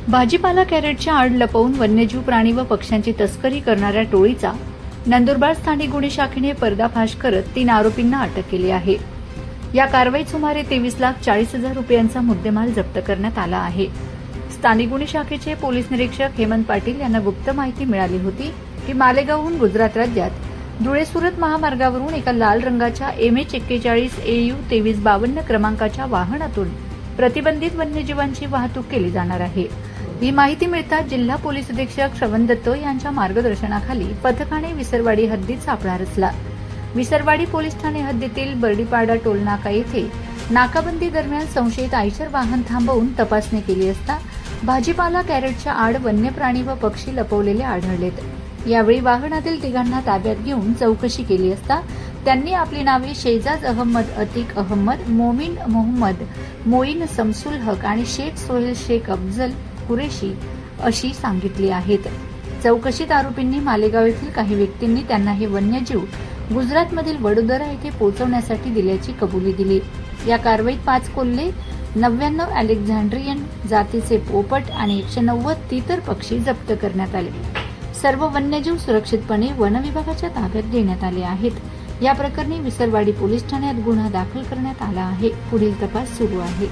भाजीपाला कॅरेटच्या आड लपवून वन्यजीव प्राणी व पक्ष्यांची तस्करी करणाऱ्या टोळीचा नंदुरबार स्थानिक गुन्हे शाखेने पर्दाफाश करत 3 आरोपींना अटक केली आहे। या कारवाईत सुमारे 23,40,000 रुपयांचा मुद्देमाल जप्त करण्यात आला आहे। स्थानिक गुन्हे शाखेचे पोलीस निरीक्षक हेमंत पाटील यांना गुप्त माहिती मिळाली होती की मालेगावहून गुजरात राज्यात धुळे-सुरत महामार्गावरून एका लाल रंगाच्या MH41 AU 2352 क्रमांकाच्या वाहनातून प्रतिबंधित वन्यजीवांची वाहतूक केली जाणार आहे। ही माहिती मिळताच जिल्हा पोलीस अधीक्षक श्रवण दत्त यांच्या मार्गदर्शनाखाली पथकाने विसरवाडी हद्दीत सापळा रचला। विसरवाडी पोलीस ठाणे हद्दीतील बर्डीपाडा टोलनाका येथे नाकाबंदी दरम्यान संशयित आयशर वाहन थांबवून तपासणी केली असता भाजीपाला कॅरेटच्या आड वन्य प्राणी व पक्षी लपवलेले आढळलेत। यावेळी वाहनातील तिघांना ताब्यात घेऊन चौकशी केली असता त्यांनी आपली नावे शेजाज अहमद अतिक अहमद, मोमीन मोहम्मद मोईन समसुल हक आणि शेख सोहेल शेख अफजल कुरेशी अशी सांगितली आहेत। चौकशीत आरोपींनी मालेगाव येथील काही व्यक्तींनी त्यांना हे वन्यजीव गुजरातमधील वडोदरा येथे पोहोचवण्यासाठी दिल्याची कबुली दिली। या कारवाईत 5 कोल्हे, 99 अलेक्झांड्रियन जातीचे पोपट आणि 190 तीतर पक्षी जप्त करण्यात आले। सर्व वन्यजीव सुरक्षितपणे वन विभागाच्या ताब्यात देण्यात आले आहेत। या प्रकरणी विसरवाडी पोलीस ठाण्यात गुन्हा दाखल करण्यात आला आहे। पुढील तपास सुरू आहे।